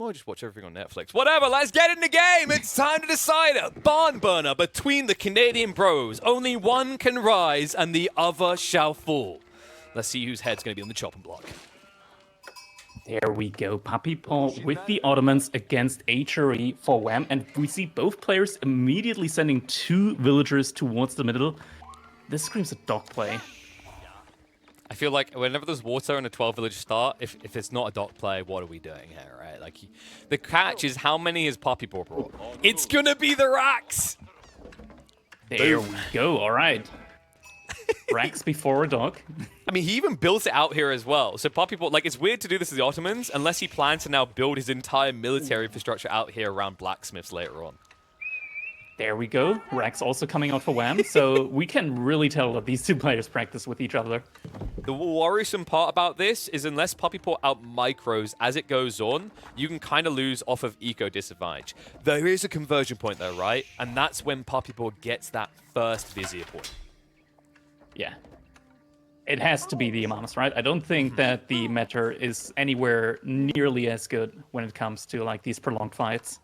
Or just watch everything on Netflix. Whatever, let's get in the game. It's time to decide it. Barn burner between the Canadian bros. Only one can rise and the other shall fall. Let's see whose head's going to be on the chopping block. There we go. PuppyPaw with the Ottomans against HRE for Wam. And we see both players immediately sending 2 villagers towards the middle. This screams a dog play. I feel like whenever there's water in a 12-village start, if it's not a dog play, what are we doing here, right? Like, the catch is how many has PuppyPaw brought? It's going to be the racks! There we go. All right. Racks before a dog. I mean, he even built it out here as well. So PuppyPaw, like, it's weird to do this to the Ottomans unless he plans to now build his entire military infrastructure out here around blacksmiths later on. There we go. Rax also coming out for Wam, so we can really tell that these 2 players practice with each other. The worrisome part about this is unless PuppyPaw out micros as it goes on, you can kind of lose off of eco disadvantage. There is a conversion point though, right? And that's when PuppyPaw gets that first Vizier point. Yeah. It has to be the Imams, right? I don't think that the meta is anywhere nearly as good when it comes to like these prolonged fights.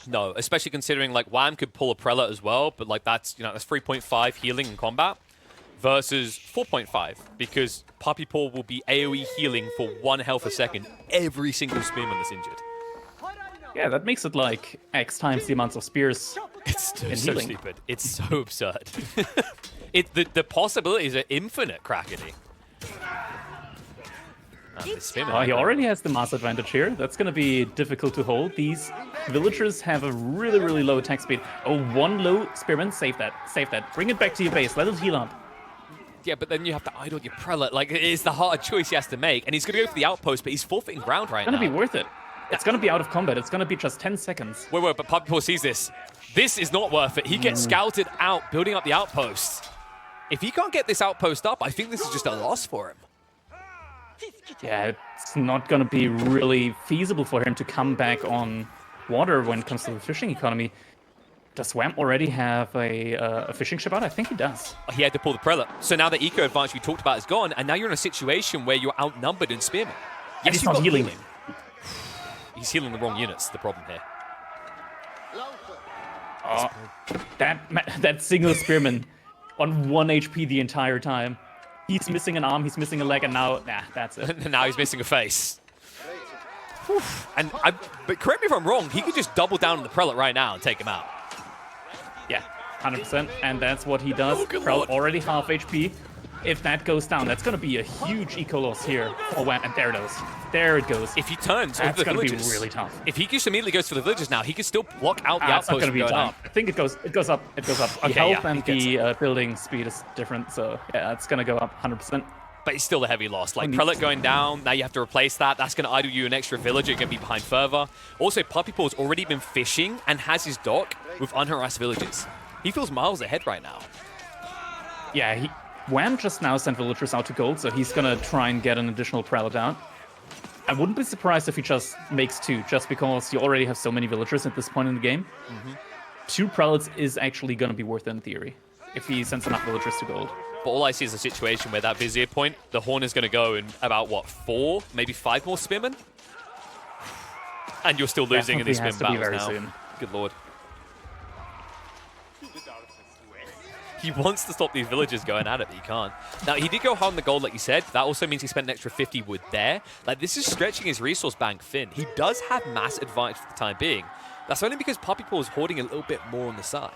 No, especially considering like Wam could pull a prelate as well, but like that's 3.5 healing in combat versus 4.5 because PuppyPaw will be AoE healing for 1 health a second every single spearman that's injured. Yeah, that makes it like X times the amounts of spears. It's so stupid. It's so absurd. The possibilities are infinite, Crackedy. Oh, he already has the mass advantage here. That's going to be difficult to hold. These villagers have a really, really low attack speed. Oh, 1 low spearman. Save that. Save that. Bring it back to your base. Let it heal up. Yeah, but then you have to idle your prelate. Like, it's the harder choice he has to make. And he's going to go for the outpost, but he's forfeiting ground right now. It's going to be worth it. It's going to be out of combat. It's going to be just 10 seconds. Wait, but PuppyPaw sees this. This is not worth it. He gets scouted out, building up the outpost. If he can't get this outpost up, I think this is just a loss for him. Yeah, it's not going to be really feasible for him to come back on water when it comes to the fishing economy. Does Wam already have a fishing ship out? I think he does. He had to pull the prelate. So now the eco advantage we talked about is gone, and now you're in a situation where you're outnumbered in spearmen. Yes, he's not healing. He's healing the wrong units, the problem here. Oh, that single spearman on 1 HP the entire time. He's missing an arm, he's missing a leg, and now, that's it. Now he's missing a face. And but correct me if I'm wrong, he could just double down on the prelate right now and take him out. Yeah, 100%, and that's what he does. Prelate already half HP. If that goes down, that's going to be a huge eco loss here for Wam, and there it goes. There it goes. If he turns over that's the going to villagers, be really tough. If he just immediately goes for the villagers now, he can still block out the outpost. It's not going to be up. I think it goes up. It goes up. The health and the building speed is different, so yeah, it's going to go up 100%. But it's still a heavy loss. Like, prelate going down, now you have to replace that. That's going to idle you an extra villager, going to be behind further. Also, PuppyPaw's already been fishing and has his dock with unharassed villagers. He feels miles ahead right now. Yeah, Wam just now sent villagers out to gold, so he's going to try and get an additional prelate out. I wouldn't be surprised if he just makes 2, just because you already have so many villagers at this point in the game. 2 prelates is actually going to be worth it in theory, if he sends enough villagers to gold. But all I see is a situation where that Vizier point, the Horn is going to go in about, what, 4, maybe 5 more spearmen? And you're still losing in these spearmen battles now. Soon. Good lord. He wants to stop these villagers going at it, but he can't. Now, he did go hard on the gold, like you said. That also means he spent an extra 50 wood there. Like, this is stretching his resource bank thin. He does have mass advantage for the time being. That's only because PuppyPaw is hoarding a little bit more on the side.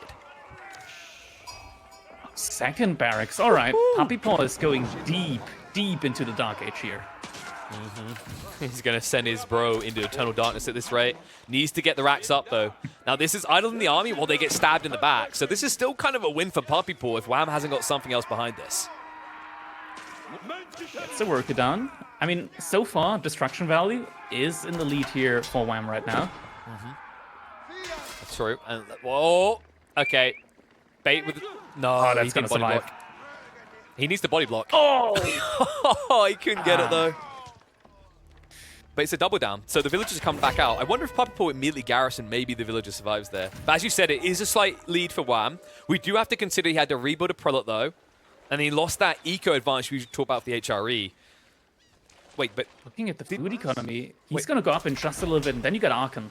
Second barracks. All right. PuppyPaw is going deep into the Dark Age here. He's going to send his bro into eternal darkness at this rate. Needs to get the racks up, though. Now, this is idling the army while they get stabbed in the back. So this is still kind of a win for PuppyPaw if Wam hasn't got something else behind this. Gets the worker done. I mean, so far, destruction value is in the lead here for Wam right now. That's true. And, whoa. Okay. Bait with... No, that's going to survive. Block. He needs the body block. Oh! He couldn't get it, though. But it's a double down, so the villagers come back out. I wonder if PuppyPaw immediately garrison, maybe the villager survives there. But as you said, it is a slight lead for Wam. We do have to consider he had to rebuild a prelate, though. And he lost that eco advantage we talked about for the HRE. Wait, but Looking at the food economy, he's going to go up in just a little bit, and then you got Archon.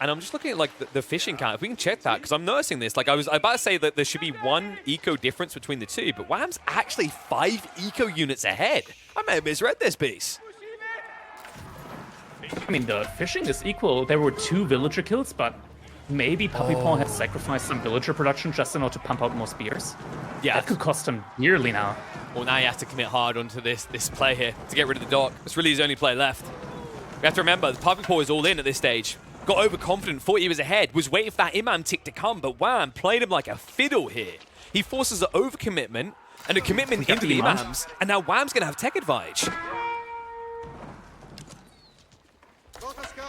and I'm just looking at like the fishing count. If we can check that, because I'm noticing this. Like I was about to say that there should be 1 eco difference between the two, but Wam's actually 5 eco units ahead. I may have misread this piece. I mean, the fishing is equal. There were 2 villager kills, but maybe PuppyPaw has sacrificed some villager production just in order to pump out more spears. Yeah, That could cost him dearly now. well, now he has to commit hard onto this play here to get rid of the dock. It's really his only play left. We have to remember, the PuppyPaw is all in at this stage. Got overconfident, thought he was ahead, was waiting for that Imam tick to come, but Wam played him like a fiddle here. He forces an overcommitment and a commitment into the Imams, and now Wam's going to have tech advantage.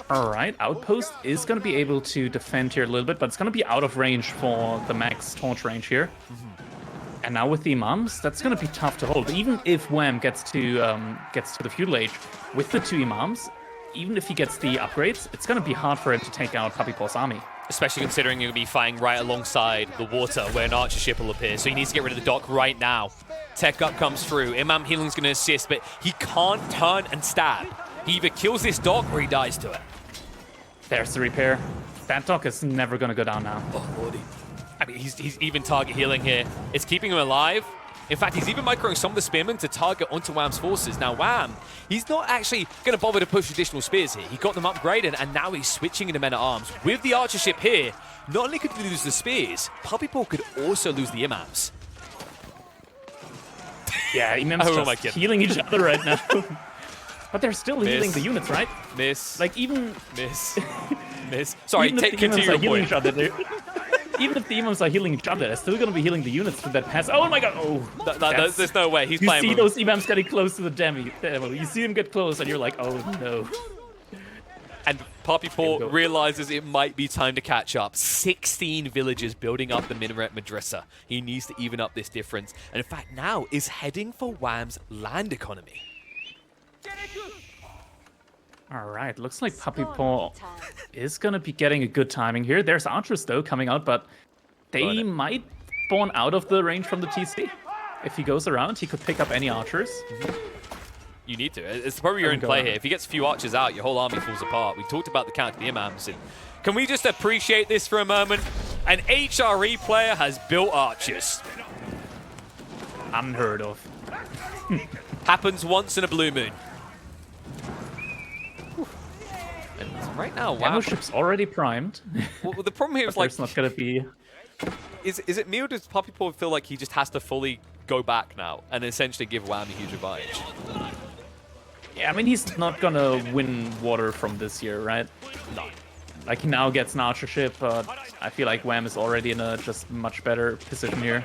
All right, Outpost is going to be able to defend here a little bit, but it's going to be out of range for the max torch range here. And now with the Imams, that's going to be tough to hold. Even if Wam gets to the feudal age with the 2 Imams, even if he gets the upgrades, it's going to be hard for him to take out PuppyPaw's army. Especially considering you're going to be fighting right alongside the water where an archer ship will appear. So he needs to get rid of the dock right now. Tech up comes through. Imam healing's going to assist, but he can't turn and stab. He either kills this dock or he dies to it. There's the repair. That dock is never going to go down now. Oh, lordy. I mean, he's even target healing here. It's keeping him alive. In fact, he's even microing some of the spearmen to target onto Wam's forces. Now, Wam, he's not actually going to bother to push additional spears here. He got them upgraded, and now he's switching into men-at-arms. With the archer ship here, not only could he lose the spears, PuppyPaw could also lose the imams. Yeah, Imam's just healing each other right now. But they're still healing the units, right? Miss. Like, even... Miss. Miss. Sorry, continue your point. Even if the Imams are healing each other, they're still going to be healing the units through that pass. Oh my god! Oh, there's no way. He's playing. You see those Imams getting close to the demo. You see them get close, and you're like, oh no. And PuppyPaw realizes it might be time to catch up. 16 villagers building up the Minaret Madrasa. He needs to even up this difference. And in fact, now is heading for Wam's land economy. All right, looks like PuppyPaw is going to be getting a good timing here. There's archers, though, coming out, but they might spawn out of the range from the TC. If he goes around, he could pick up any archers. You need to. It's probably your own play here. If he gets a few archers out, your whole army falls apart. We talked about the count to the Imams. And can we just appreciate this for a moment? An HRE player has built archers. Unheard of. Happens once in a blue moon. And right now, wow. Demo ship's already primed. Well, the problem here is like... There's not going to be... Is it me or does PuppyPaw feel like he just has to fully go back now and essentially give Wam a huge advantage? Yeah, I mean, he's not going to win water from this year, right? No. Like, he now gets an archer ship, but I feel like Wam is already in a just much better position here.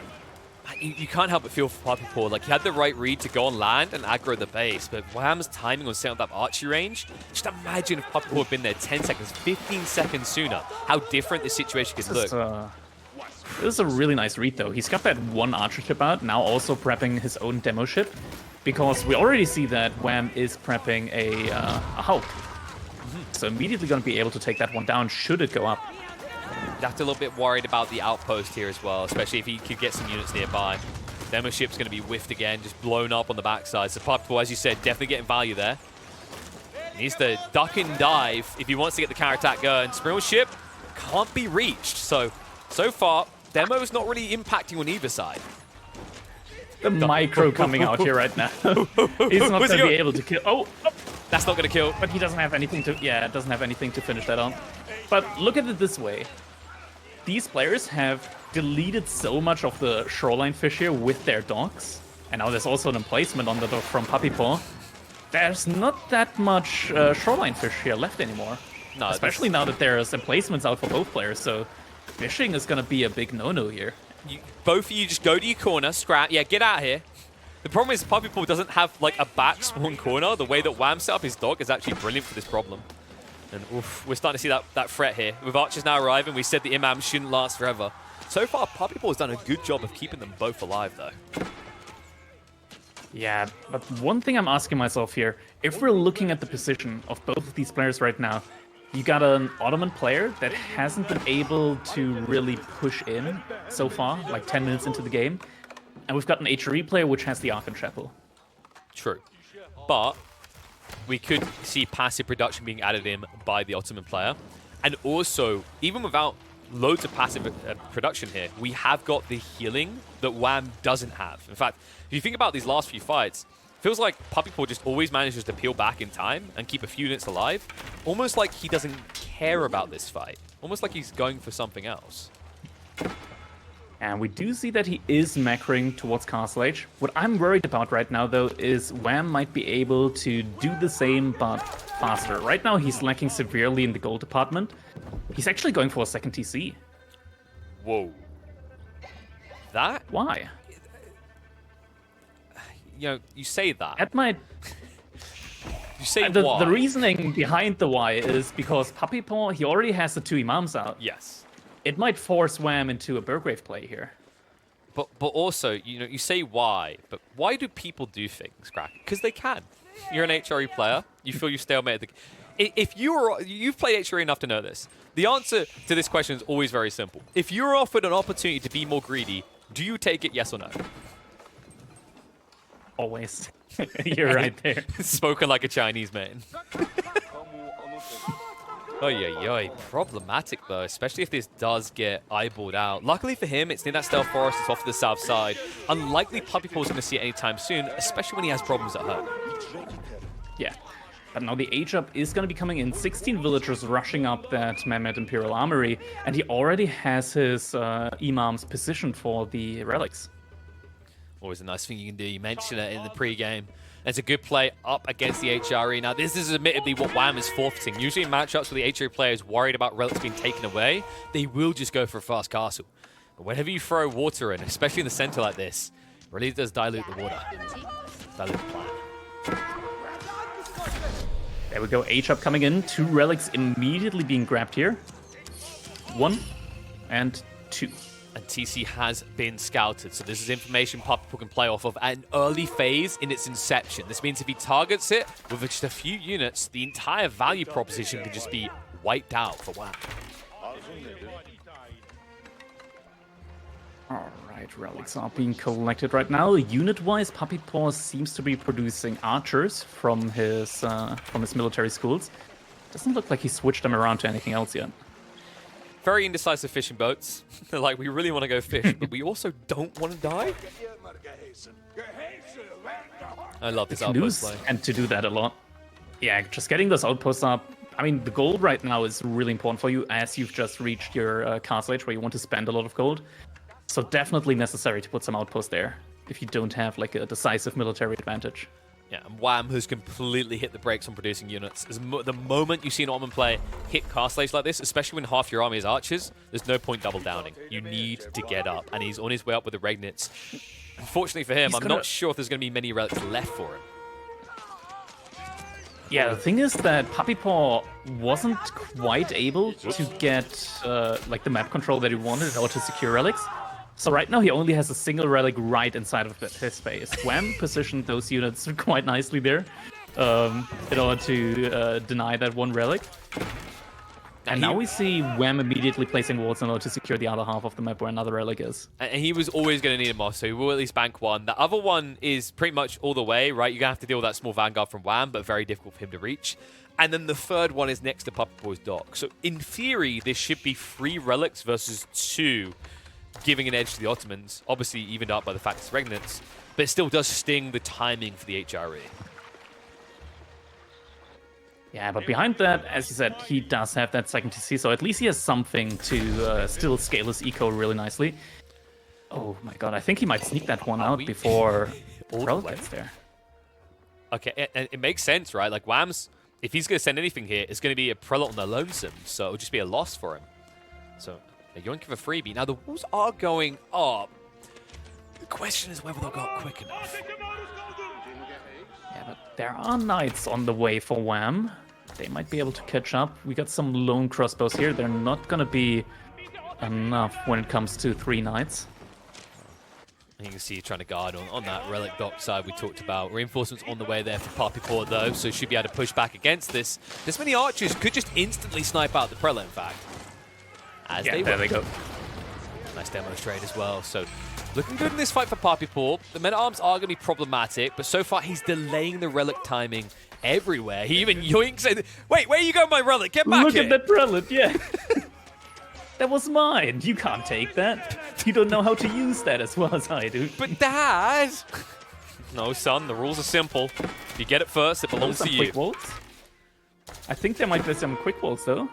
You can't help but feel for PuppyPaw. Like, he had the right read to go on land and aggro the base, but Wam's timing on setting up that archery range, just imagine if PuppyPaw had been there 10 seconds, 15 seconds sooner, how different this situation could look. This is a really nice read, though. He's got that one archer ship out, now also prepping his own demo ship, because we already see that Wam is prepping a Hulk. So immediately going to be able to take that one down should it go up. That's a little bit worried about the outpost here as well, especially if he could get some units nearby. Demo ship's going to be whiffed again, just blown up on the backside. So PuppyPaw, as you said, definitely getting value there. He needs to duck and dive if he wants to get the counter-attack going. Imperial ship can't be reached. So far, Demo's not really impacting on either side. The micro coming out here right now. He's not going to be able to kill. Oh! That's not going to kill. But he doesn't have anything to... Yeah, doesn't have anything to finish that on. But look at it this way. These players have deleted so much of the shoreline fish here with their docks. And now there's also an emplacement on the dock from PuppyPaw. There's not that much shoreline fish here left anymore. No, especially now that there's emplacements out for both players. So fishing is going to be a big no-no here. Both of you just go to your corner, scrap. Yeah, get out here. The problem is PuppyPaw doesn't have like a back spawn corner. The way that Wam set up his dock is actually brilliant for this problem. And oof, we're starting to see that threat here. With archers now arriving, we said the imams shouldn't last forever. So far, PuppyPaw has done a good job of keeping them both alive, though. Yeah, but one thing I'm asking myself here, if we're looking at the position of both of these players right now, you got an Ottoman player that hasn't been able to really push in so far, like 10 minutes into the game. And we've got an HRE player which has the Archon Chapel. True. But we could see passive production being added in by the Ottoman player. And also, even without loads of passive production here, we have got the healing that Wam doesn't have. In fact, if you think about these last few fights, it feels like PuppyPaw just always manages to peel back in time and keep a few units alive. Almost like he doesn't care about this fight. Almost like he's going for something else. And we do see that he is macroing towards Castle Age. What I'm worried about right now, though, is Wam might be able to do the same, but faster. Right now, he's lacking severely in the gold department. He's actually going for a second TC. Whoa. That? Why? You know, you say that. That might... You say why. The reasoning behind the why is because PuppyPaw, he already has the 2 Imams out. Yes. It might force Wam into a Burgrave play here. But also, you know, you say why, but why do people do things, Crack? Because they can. You're an HRE player. You feel you stalemated. If you've played HRE enough to know this, the answer to this question is always very simple. If you're offered an opportunity to be more greedy, do you take it, yes or no? Always. You're right there. Spoken like a Chinese man. Oy, problematic though, especially if this does get eyeballed out. Luckily for him, it's near that stealth forest, it's off to the south side. Unlikely PuppyPaw's going to see it anytime soon, especially when he has problems at home. Yeah, but now the H-up is going to be coming in. 16 villagers rushing up that Mehmet Imperial Armory, and he already has his Imams positioned for the relics. Always a nice thing you can do. You mentioned it in the pre-game. It's a good play up against the HRE. Now, this is admittedly what Wam is forfeiting. Usually in matchups where the HRE player is worried about relics being taken away, they will just go for a fast castle. But whenever you throw water in, especially in the center like this, it really does dilute the water. Dilute the plan. There we go, H-up coming in. 2 relics immediately being grabbed here. 1 and 2. And TC has been scouted, so this is information PuppyPaw can play off of at an early phase in its inception. This means if he targets it with just a few units, the entire value proposition could just be wiped out for Wam. Alright, relics are being collected right now. Unit-wise, PuppyPaw seems to be producing archers from his military schools. Doesn't look like he switched them around to anything else yet. Very indecisive fishing boats. They're like, we really want to go fish, but we also don't want to die. I love this outpost play. And to do that a lot. Yeah, just getting those outposts up. I mean, the gold right now is really important for you as you've just reached your castle age where you want to spend a lot of gold. So definitely necessary to put some outposts there if you don't have like a decisive military advantage. Yeah, and Wam has completely hit the brakes on producing units. The moment you see an Ottoman player hit castle age like this, especially when half your army is archers, there's no point double downing. You need to get up, and he's on his way up with the Regnits. Unfortunately for him, I'm not sure if there's going to be many relics left for him. Yeah, the thing is that PuppyPaw wasn't quite able to get like the map control that he wanted or to secure relics. So right now he only has a single relic right inside of his space. Wam positioned those units quite nicely there in order to deny that one relic. And now we see Wam immediately placing walls in order to secure the other half of the map where another relic is. And he was always going to need a moss, so he will at least bank one. The other one is pretty much all the way, right? You're going to have to deal with that small vanguard from Wam, but very difficult for him to reach. And then the third one is next to PuppyPaw's dock. So in theory, this should be 3 relics versus 2, giving an edge to the Ottomans. Obviously evened up by the fact it's Regnants, but it still does sting the timing for the HRE. Yeah, but behind that, as you said, he does have that second TC, so at least he has something to still scale his eco really nicely. Oh my god, I think he might sneak that one out before Relic gets there. Okay, and it makes sense, right? Like, Wam's, if he's going to send anything here, it's going to be a Prelate on the Lonesome, so it'll just be a loss for him. So, they're going for a freebie. Now, the walls are going up. The question is whether they'll go up quick enough. Yeah, but there are knights on the way for Wam. They might be able to catch up. We got some lone crossbows here. They're not going to be enough when it comes to 3 knights. You can see trying to guard on that Relic dock side we talked about. Reinforcements on the way there for PuppyPaw, though, so should be able to push back against this. This many archers could just instantly snipe out the Prelate, in fact. As yeah, there they go. Nice demo trade as well. So looking good in this fight for PuppyPaw. The men-at-arms are going to be problematic, but so far he's delaying the Relic timing everywhere. He even yoinks it. Wait, where you go, my Relic? Get back Look here. at that Relic, yeah. That was mine. You can't take that. You don't know how to use that as well as I do. But Dad! No, son, the rules are simple. If you get it first, it belongs to you. Quick bolts? I think there might be some quick bolts, though.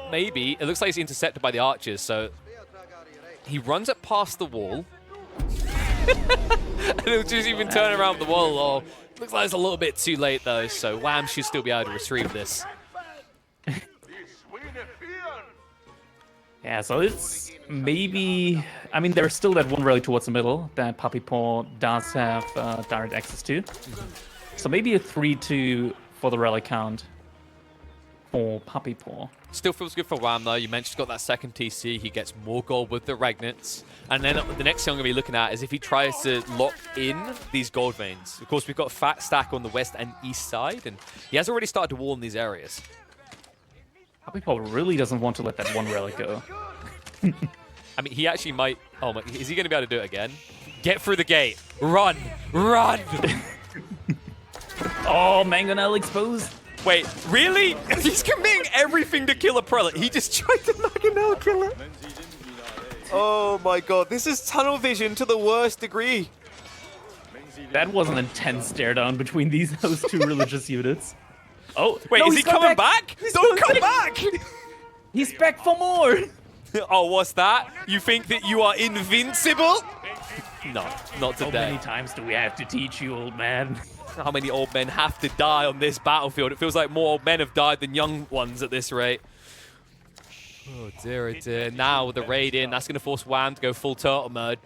Maybe. It looks like he's intercepted by the archers, so he runs it past the wall. And he'll just even turn around the wall. Oh, looks like it's a little bit too late, though, so Wam should still be able to retrieve this. Yeah, so it's maybe... I mean, there's still that one relic towards the middle that Puppypaw does have direct access to. So maybe a 3-2 for the relic count for Puppypaw. Still feels good for Wam, though. You mentioned he's got that second TC. He gets more gold with the Regnants. And then the next thing I'm going to be looking at is if he tries to lock in these gold veins. Of course, we've got a fat stack on the west and east side, and he has already started to wall in these areas. Puppypaw really doesn't want to let that one relic go. I mean, he actually might... Oh, my... Is he going to be able to do it again? Get through the gate. Run. Run. Oh, Mangonel exposed. Wait, really? He's committing everything to kill a prelate. He just tried to Mangonel killer. Oh, my God. This is tunnel vision to the worst degree. That was an intense stare down between those two religious units. Oh, wait, no, is he coming back? Don't come back! He's back for more! Oh, what's that? You think that you are invincible? No, not today. How many times do we have to teach you, old man? How many old men have to die on this battlefield? It feels like more old men have died than young ones at this rate. Oh, dear, oh, dear. Now with the raid in, that's going to force Wam to go full turtle mode.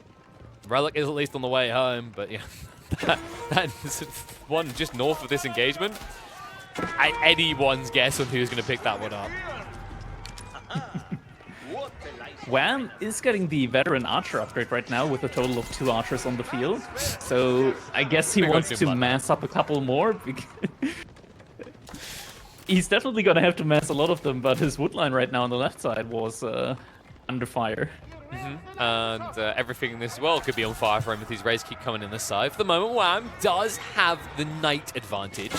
Relic is at least on the way home, but yeah. that is one just north of this engagement. Anyone's guess on who's going to pick that one up. Wam is getting the veteran archer upgrade right now with a total of 2 archers on the field. So I guess he wants to mass up a couple more. He's definitely going to have to mass a lot of them, but his woodline right now on the left side was under fire. And everything in this world could be on fire for him if these raids keep coming in this side. For the moment, Wam does have the knight advantage.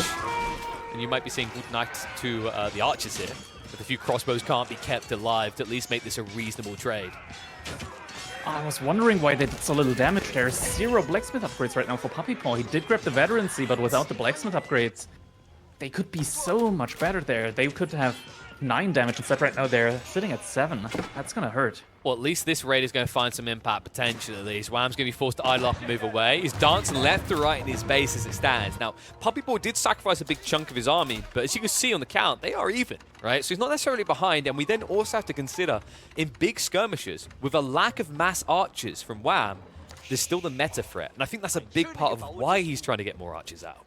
And you might be seeing good knights to the archers here. But a few crossbows can't be kept alive to at least make this a reasonable trade. I was wondering why they did so little damage. There's 0 blacksmith upgrades right now for Puppypaw. He did grab the veterancy, but without the blacksmith upgrades, they could be so much better there. They could have 9 damage instead. Right now they're sitting at 7. That's gonna hurt. Well, at least this raid is going to find some impact potential at least. Wam's going to be forced to idle up and move away. He's dancing left to right in his base as it stands. Now, Puppypaw did sacrifice a big chunk of his army, but as you can see on the count, they are even, right? So he's not necessarily behind, and we then also have to consider in big skirmishes, with a lack of mass archers from Wam, there's still the meta threat. And I think that's a big part of why he's trying to get more archers out.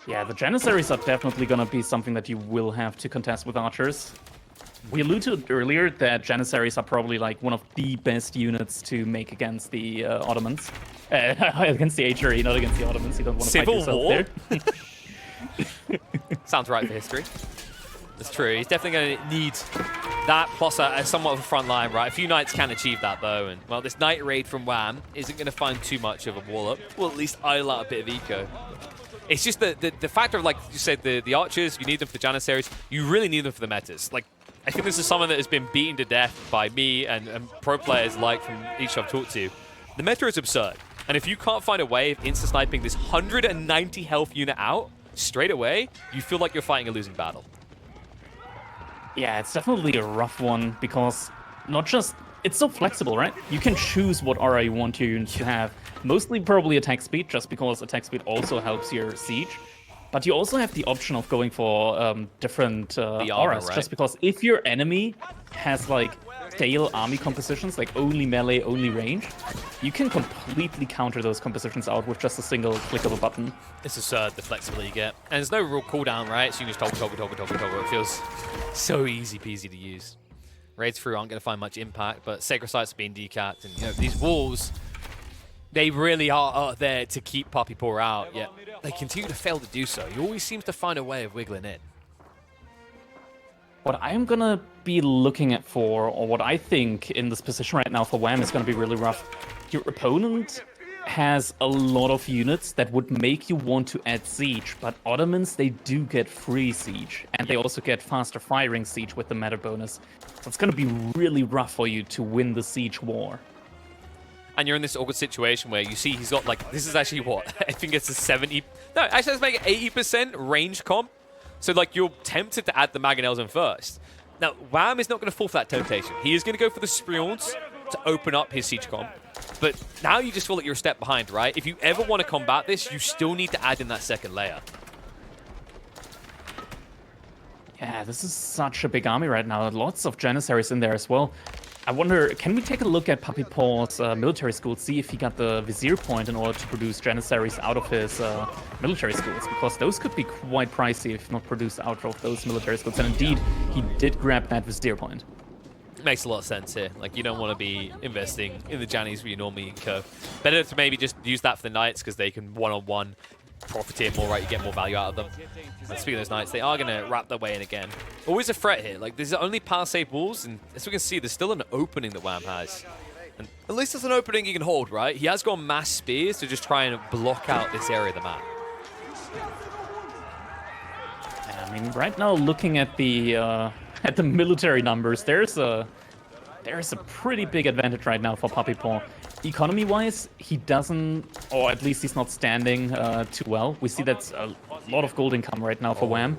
Yeah, the Janissaries are definitely going to be something that you will have to contest with archers. We alluded to it earlier that Janissaries are probably like one of the best units to make against the Ottomans. Against the HRE, not against the Ottomans. You don't want to fight yourself there. Sounds right for history. That's true. He's definitely going to need that plus a somewhat of a front line, right? A few knights can achieve that, though. And, well, this knight raid from Wam isn't going to find too much of a wall-up. Well, at least idle out a bit of eco. It's just the factor of, like you said, the archers, you need them for the Janissaries. You really need them for the metas. Like, I think this is someone that has been beaten to death by me and pro players like from each I've talked to. The meta is absurd. And if you can't find a way of insta-sniping this 190 health unit out straight away, you feel like you're fighting a losing battle. Yeah, it's definitely a rough one because not just... It's so flexible, right? You can choose what aura you want to have. Mostly probably attack speed, just because attack speed also helps your siege. But you also have the option of going for different auras, right? Just because if your enemy has like stale army compositions, like only melee, only range, you can completely counter those compositions out with just a single click of a button. It's absurd, the flexibility you get. And there's no real cooldown, right? So you can just toggle. It feels so easy peasy to use. Raids through aren't going to find much impact, but Sacred Sites are being decapped, and you know these walls, they really are there to keep Puppypaw out, yet they continue to fail to do so. He always seems to find a way of wiggling in. What I'm going to be looking at for, or what I think in this position right now for Wam is going to be really rough, your opponent has a lot of units that would make you want to add siege, but Ottomans, they do get free siege, and they also get faster firing siege with the meta bonus. So it's going to be really rough for you to win the siege war. And you're in this awkward situation where you see he's got, like, this is actually what? I think it's a 70... No, actually, let's make it 80% range comp. So, like, you're tempted to add the Mangonels in first. Now, Wam is not going to fall for that temptation. He is going to go for the Sprions to open up his siege comp. But now you just feel like you're a step behind, right? If you ever want to combat this, you still need to add in that second layer. Yeah, this is such a big army right now. Lots of Janissaries in there as well. I wonder, can we take a look at PuppyPaw's military school, see if he got the Vizier point in order to produce Janissaries out of his military schools? Because those could be quite pricey if not produced out of those military schools. And indeed, he did grab that Vizier point. Makes a lot of sense here. Like, you don't want to be investing in the Jannies where you normally incur. Better to maybe just use that for the Knights because they can one-on-one profiteer more, right? You get more value out of them. And speaking of those Knights, they are going to wrap their way in again. Always a threat here. Like, there's only palisade walls, and as we can see, there's still an opening that Wam has. And at least there's an opening he can hold, right? He has got mass spears to just try and block out this area of the map. I mean, right now, looking at the military numbers, there's a pretty big advantage right now for PuppyPaw. Economy-wise, he doesn't, or at least he's not standing too well. We see that's a lot of gold income right now for Wam.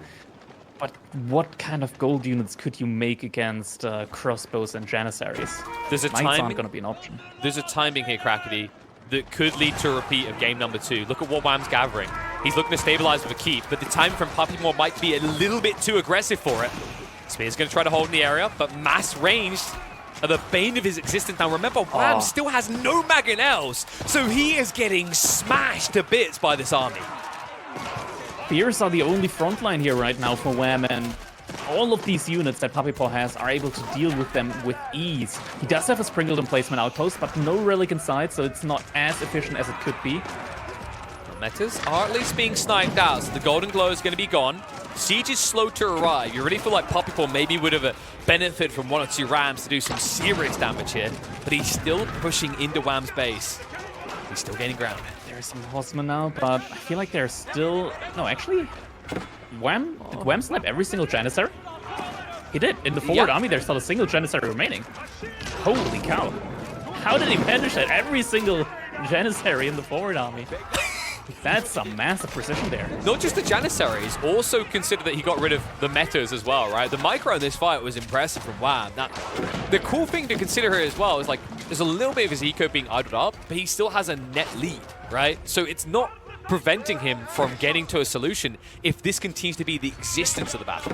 But what kind of gold units could you make against crossbows and Janissaries? There's a Knights timing. aren't going to be an option. There's a timing here, Crackedy, that could lead to a repeat of game number 2. Look at what Wam's gathering. He's looking to stabilize with a keep, but the time from PuppyPaw might be a little bit too aggressive for it. Spear's going to try to hold in the area, but mass ranged are the bane of his existence. Now remember, Wam still has no Mangonels, so he is getting smashed to bits by this army. Spears are the only front line here right now for Wam, and all of these units that PuppyPaw has are able to deal with them with ease. He does have a Sprinkled Emplacement outpost, but no Relic inside, so it's not as efficient as it could be. Metas are at least being sniped out, so the Golden Glow is going to be gone. Siege is slow to arrive. You really feel like PuppyPaw maybe would have benefited from 1 or 2 rams to do some serious damage here, but he's still pushing into Wam's base. He's still gaining ground. There's some horsemen now, but I feel like they're still... No, actually, did Wam snipe every single Janissary? He did. In the forward army, there's not a single Janissary remaining. Holy cow. How did he manage that? Every single Janissary in the forward army. That's some massive precision there. Not just the Janissaries, also consider that he got rid of the metas as well, right? The micro in this fight was impressive from Wam. Now, the cool thing to consider here as well is, like, there's a little bit of his eco being idled up, but he still has a net lead, right? So it's not preventing him from getting to a solution if this continues to be the existence of the battle.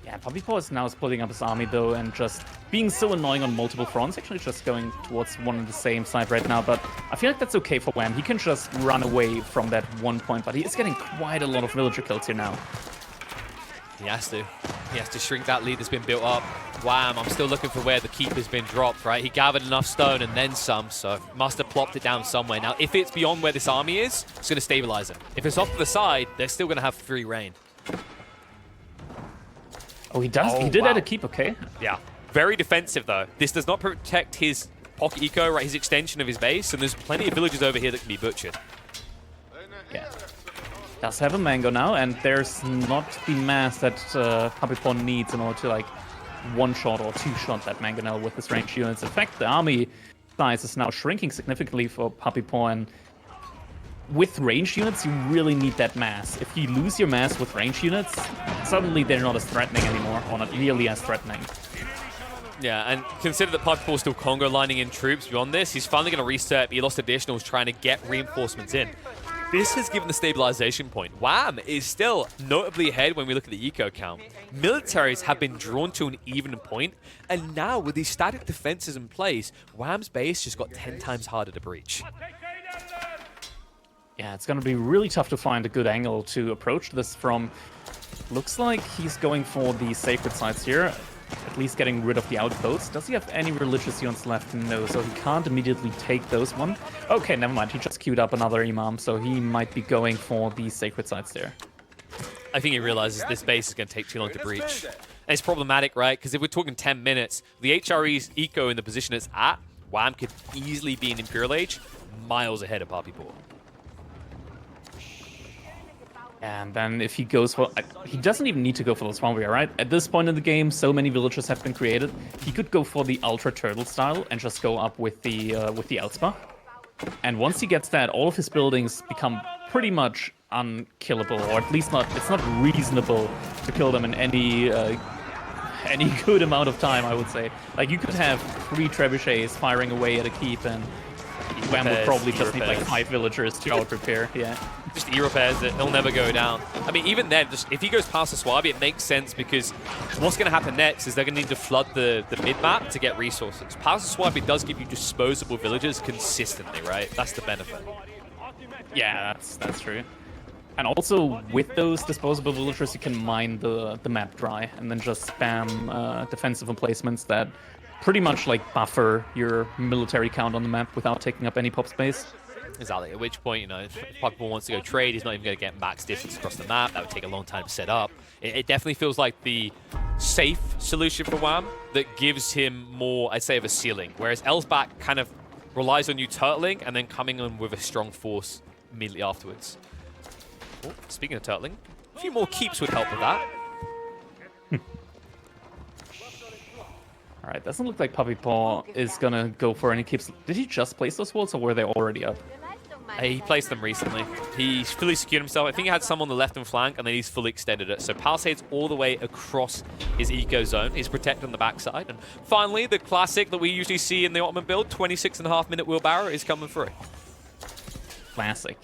Yeah, PuppyPaw is now splitting up his army, though, and just being so annoying on multiple fronts. Actually, just going towards one and the same side right now, but I feel like that's okay for Wam. He can just run away from that one point, but he is getting quite a lot of villager kills here now. He has to. He has to shrink that lead that's been built up. Wam, I'm still looking for where the keep has been dropped, right? He gathered enough stone and then some, so must have plopped it down somewhere. Now, if it's beyond where this army is, it's going to stabilize it. If it's off to the side, they're still going to have free reign. Oh, he does. He did add a keep, okay. Yeah. Very defensive, though. This does not protect his pocket eco, right? His extension of his base, and there's plenty of villages over here that can be butchered. Yeah. Does have a mango now, and there's not the mass that PuppyPaw needs in order to, like, one-shot or two-shot that mangonel with his ranged units. In fact, the army size is now shrinking significantly for PuppyPaw, and with ranged units, you really need that mass. If you lose your mass with ranged units, suddenly they're not as threatening anymore, or not nearly as threatening. Yeah, and consider that PuppyPaw is still Congo lining in troops beyond this. He's finally going to reset. He lost additionals trying to get reinforcements in. This has given the stabilization point. Wam is still notably ahead when we look at the eco count. Militaries have been drawn to an even point, and now with these static defenses in place, Wam's base just got 10 times harder to breach. Yeah, it's going to be really tough to find a good angle to approach this from. Looks like he's going for the sacred sites here, at least getting rid of the outposts. Does he have any religious units left? No, so he can't immediately take those one. Okay, never mind. He just queued up another imam, so he might be going for the sacred sites there. I think he realizes this base is going to take too long to breach. And it's problematic, right? Because if we're talking 10 minutes, the HRE's eco in the position it's at Wam could easily be in Imperial Age, miles ahead of 1Puppypaw. And then if he goes for... he doesn't even need to go for the Swanware, right? At this point in the game, so many villages have been created. He could go for the Ultra Turtle style and just go up with the Elspach. And once he gets that, all of his buildings become pretty much unkillable, or at least it's not reasonable to kill them in any good amount of time, I would say. Like, you could have 3 trebuchets firing away at a keep, and Wam would probably just need like 5 villagers to out-repair, yeah. Just E-repairs it, they'll never go down. I mean, even then, just if he goes past the Swabi, it makes sense because what's going to happen next is they're going to need to flood the mid-map to get resources. Past the Swabi does give you disposable villagers consistently, right? That's the benefit. Yeah, that's true. And also, with those disposable villagers, you can mine the map dry and then just spam defensive emplacements that pretty much like buffer your military count on the map without taking up any pop space. Exactly, at which point, you know, if 1Puppypaw wants to go trade, he's not even going to get max distance across the map. That would take a long time to set up. It definitely feels like the safe solution for Wam that gives him more, I'd say, of a ceiling. Whereas Elspach kind of relies on you turtling and then coming in with a strong force immediately afterwards. Oh, speaking of turtling, a few more keeps would help with that. All right, doesn't look like 1Puppypaw is going to go for any keeps. Did he just place those walls, or were they already up? He placed them recently. He's fully secured himself. I think he had some on the left and flank, and then he's fully extended it. So Palisades all the way across his eco zone. He's protected on the backside. And finally, the classic that we usually see in the Ottoman build, 26.5-minute wheelbarrow, is coming through. Classic.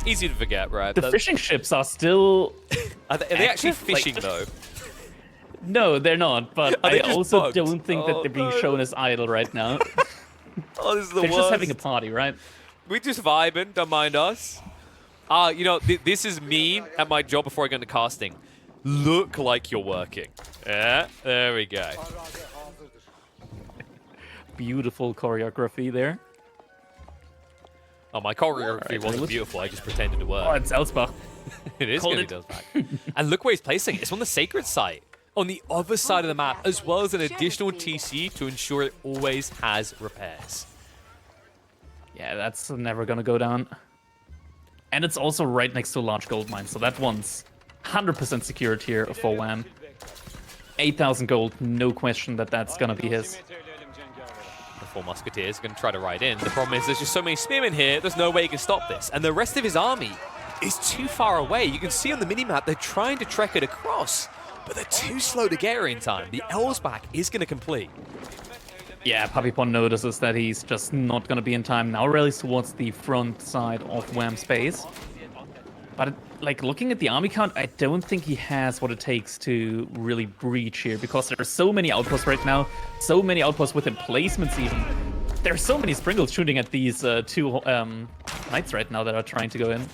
Easy to forget, right? The fishing ships are still... Are they actually fishing, though? No, they're not, but I also bugged? don't think that they're being shown as idle right now. Oh, this is the They're worst. just having a party, right? We're just vibing, don't mind us. You know, this is me at my job before I go into casting. Look like you're working. Yeah, there we go. Beautiful choreography there. Oh, my choreography wasn't beautiful. I just pretended to work. Oh, it's Elspach. It is going to be Elspach. And look where he's placing it. It's on the sacred site. On the other side of the map, as well as an additional TC to ensure it always has repairs. Yeah, that's never going to go down. And it's also right next to a large gold mine, so that one's 100% secured here for Wam. 8,000 gold, no question that that's going to be his. The 4 musketeers are going to try to ride in. The problem is there's just so many spearmen here, there's no way he can stop this. And the rest of his army is too far away. You can see on the minimap they're trying to trek it across, but they're too slow to get here in time. The Elspach is going to complete. Yeah, 1Puppypaw notices that he's just not going to be in time. Now rallies towards the front side of Wam's base. But, like, looking at the army count, I don't think he has what it takes to really breach here, because there are so many outposts right now, so many outposts with emplacements even. There are so many sprinkles shooting at these 2 knights right now that are trying to go in.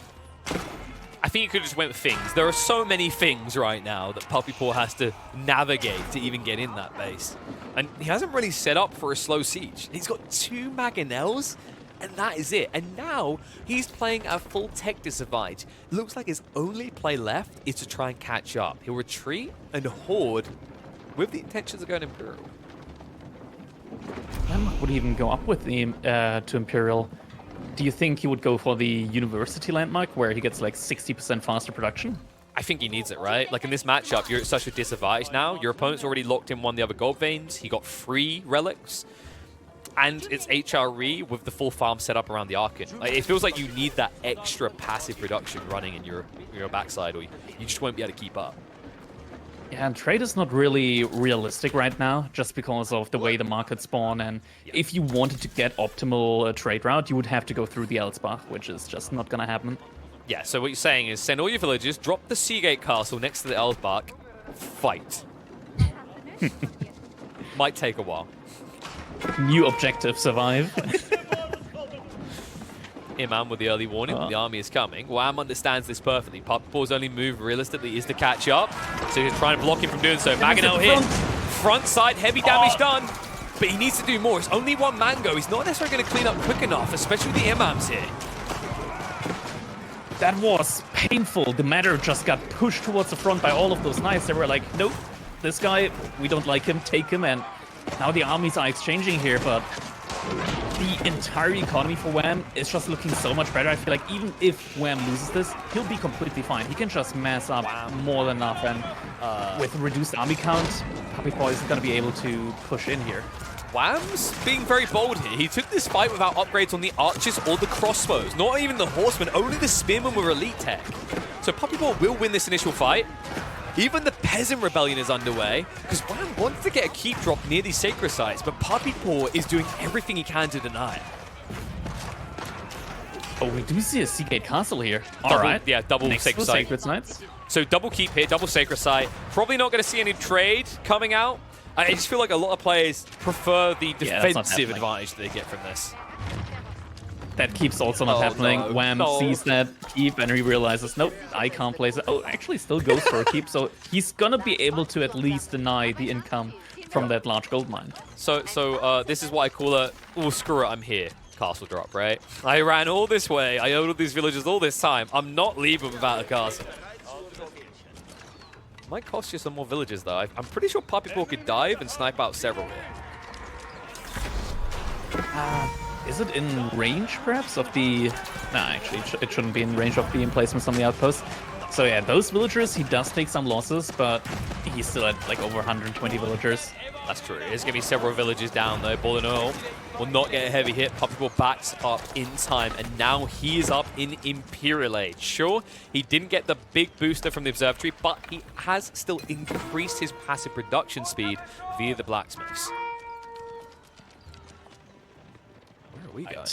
I think you could have just went with things. There are so many things right now that 1Puppypaw has to navigate to even get in that base. And he hasn't really set up for a slow siege. He's got 2 Mangonels, and that is it. And now he's playing a full tech disadvantage. Looks like his only play left is to try and catch up. He'll retreat and hoard with the intentions of going Imperial. Would he even go up with the to Imperial? Do you think he would go for the university landmark where he gets like 60% faster production? I think he needs it, right? Like in this matchup, you're at such a disadvantage now. Your opponent's already locked in one of the other gold veins. He got 3 relics. And it's HRE with the full farm set up around the Archon. Like, it feels like you need that extra passive production running in your backside, or you just won't be able to keep up. Yeah, and trade is not really realistic right now, just because of the way the markets spawn. And if you wanted to get optimal trade route, you would have to go through the Elspach, which is just not going to happen. Yeah, so what you're saying is send all your villagers, drop the Seagate Castle next to the Elspach, fight. Might take a while. New objective, survive. Man with the early warning that the army is coming. Wam understands this perfectly. 1Puppypaw's only move realistically is to catch up. So he's trying to block him from doing so. Mangonel hit. Front side, heavy damage done. But he needs to do more. It's only 1 Mango. He's not necessarily going to clean up quick enough, especially with the imams here. That was painful. The matter just got pushed towards the front by all of those knights. They were like, nope, this guy, we don't like him, take him, and now the armies are exchanging here, but the entire economy for Wam is just looking so much better. I feel like even if Wam loses this, he'll be completely fine. He can just mass up more than enough, and with reduced army count, PuppyPaw isn't going to be able to push in here. Wam's being very bold here. He took this fight without upgrades on the archers or the crossbows. Not even the horsemen, only the spearmen with elite tech. So PuppyPaw will win this initial fight. Even the peasant rebellion is underway, because Wam wants to get a keep drop near these sacred sites, but PuppyPaw is doing everything he can to deny it. Oh, we do see a Seagate Castle here. All All right. right. Yeah, double Next sacred to site. Sacred Sites. So double keep here, double sacred site. Probably not going to see any trade coming out. I just feel like a lot of players prefer the defensive advantage that they get from this. That keep's also not happening. No, Wam sees that keep and he realizes, nope, I can't place it. Oh, actually still goes for a keep, so he's gonna be able to at least deny the income from that large gold mine. So this is what I call a, oh, screw it, I'm here. Castle drop, right? I ran all this way. I owed all these villagers all this time. I'm not leaving without a castle. Might cost you some more villagers, though. I'm pretty sure PuppyPaw could dive and snipe out several here. Is it in range, perhaps, of the... Nah, actually, it shouldn't be in range of the emplacements on the outpost. So yeah, those villagers, he does take some losses, but he's still at like over 120 villagers. That's true. There's going to be several villagers down, though. Ball and all will not get a heavy hit. PuppyPaw backs up in time, and now he is up in Imperial Age. Sure, he didn't get the big booster from the observatory, but he has still increased his passive production speed via the blacksmiths. Where are we going?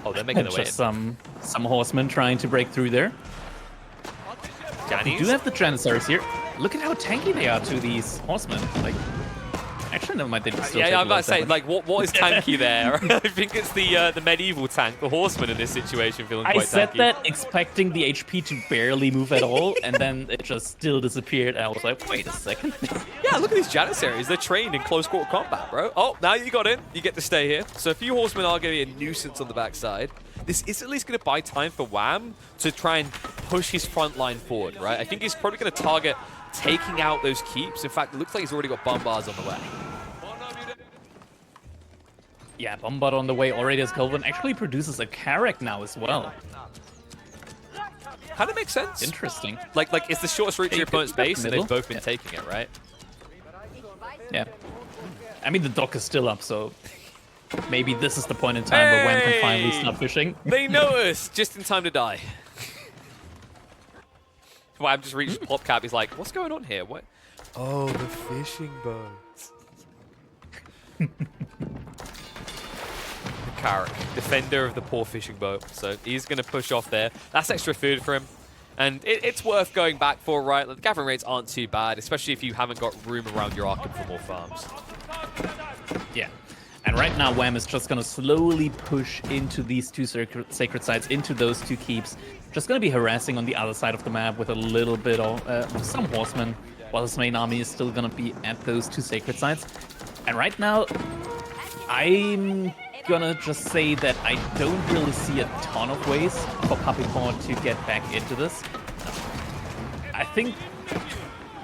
Oh, they're making their way in. Just some horsemen trying to break through there. We do have the Janissaries here. Look at how tanky they are to these horsemen. Like, actually, never mind. They still yeah, I'm about to say, damage. like, what is tanky there? I think it's the medieval tank, the horseman in this situation, feeling quite tanky. I said that expecting the HP to barely move at all, and then it just still disappeared. And I was like, wait a second. Yeah, look at these Janissaries. They're trained in close quarter combat, bro. Oh, now you got in. You get to stay here. So a few horsemen are going to be a nuisance on the backside. This is at least going to buy time for Wam to try and push his front line forward, right? I think he's probably going to target taking out those keeps. In fact, it looks like he's already got bombards on the way. Yeah, Bombard on the way already as Kelvin actually produces a Carrack now as well. Kind of makes sense. Interesting. Like it's the shortest route to your opponent's base, and they've both been taking it, right? Yeah. I mean, the dock is still up, so maybe this is the point in time where Wam can finally start fishing. They noticed just in time to die. Wam just reached pop cap. He's like, "What's going on here? What? Oh, the fishing boats." Carrack, defender of the poor fishing boat. So he's going to push off there. That's extra food for him. And it's worth going back for, right? The gathering rates aren't too bad, especially if you haven't got room around your Arkham for more farms. Yeah. And right now, Wam is just going to slowly push into these two sacred sites, into those two keeps. Just going to be harassing on the other side of the map with a little bit of some horsemen, while his main army is still going to be at those two sacred sites. And right now, I'm gonna just say that I don't really see a ton of ways for PuppyPaw to get back into this. I think,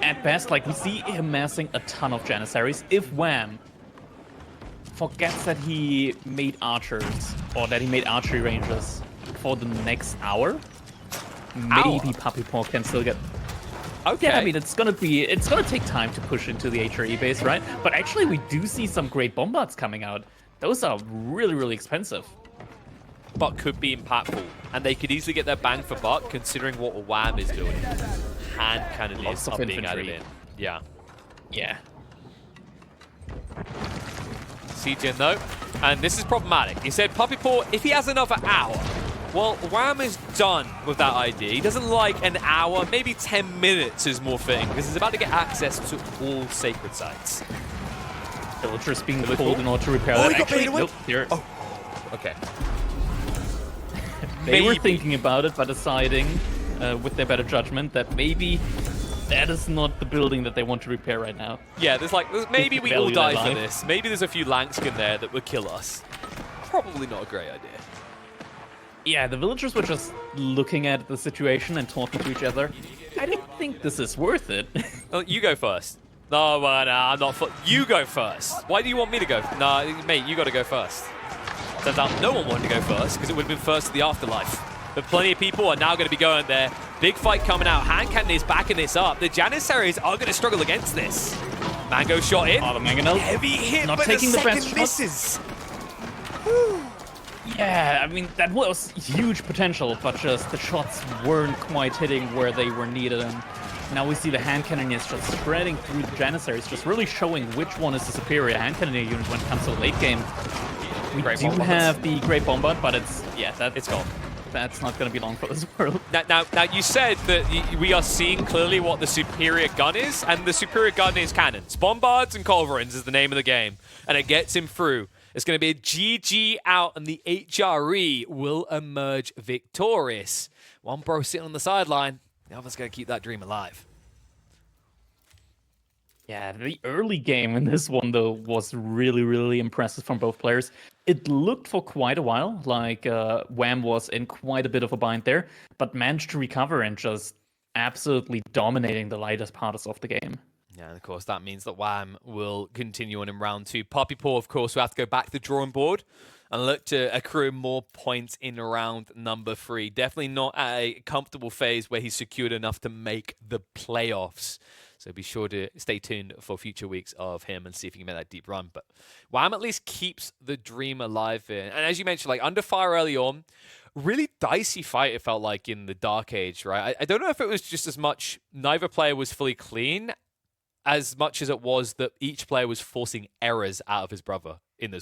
at best, like, we see him massing a ton of Janissaries. If Wam forgets that he made archers, or that he made archery ranges for the next hour, maybe PuppyPaw can still get... Okay. Yeah, I mean, it's gonna take time to push into the HRE base, right? But actually, we do see some great bombards coming out. Those are really, really expensive. But could be impactful. And they could easily get their bang for buck, considering what Wam is doing. Hand cannoneers are being added in. Yeah. Yeah. Siege in, though. And this is problematic. He said, PuppyPaw, if he has another hour, well, Wam is done with that idea. He doesn't like an hour, maybe 10 minutes is more fitting, because he's about to get access to all sacred sites. Villagers being pulled in order to repair that. Actually, nope, here. Oh, okay. They were thinking about it, but deciding, with their better judgment, that maybe that is not the building that they want to repair right now. Yeah, maybe we all die for this. Maybe there's a few Langskin there that would kill us. Probably not a great idea. Yeah, the villagers were just looking at the situation and talking to each other. I don't think this is worth it. Oh, you go first. No, I'm not. You go first. Why do you want me to go? Nah, mate, you got to go first. Turns out no one wanted to go first because it would have been first to the afterlife. But plenty of people are now going to be going there. Big fight coming out. Hand cannon is backing this up. The Janissaries are going to struggle against this. Mango shot in. Oh, the Mangonel. Heavy hit, Not but taking the the best second misses. Yeah, I mean, that was huge potential, but just the shots weren't quite hitting where they were needed. And now we see the hand cannon is just spreading through the Janissaries, just really showing which one is the superior hand cannon unit when it comes to late game. We do have the Great Bombard, but it's gone. That's not going to be long for this world. Now, you said that we are seeing clearly what the superior gun is, and the superior gun is cannons. Bombards and Culverins is the name of the game, and it gets him through. It's going to be a GG out, and the HRE will emerge victorious. One bro sitting on the sideline. The other's going to keep that dream alive. Yeah, the early game in this one, though, was really, really impressive from both players. It looked for quite a while like Wam was in quite a bit of a bind there, but managed to recover and just absolutely dominating the lightest parts of the game. Yeah, and of course, that means that Wam will continue on in round 2. Puppypaw, of course, will have to go back to the drawing board and look to accrue more points in round number 3. Definitely not at a comfortable phase where he's secured enough to make the playoffs. So be sure to stay tuned for future weeks of him and see if he can make that deep run. But Wam at least keeps the dream alive here. And as you mentioned, like under fire early on, really dicey fight it felt like in the Dark Age, right? I don't know if it was just as much neither player was fully clean as much as it was that each player was forcing errors out of his brother in this.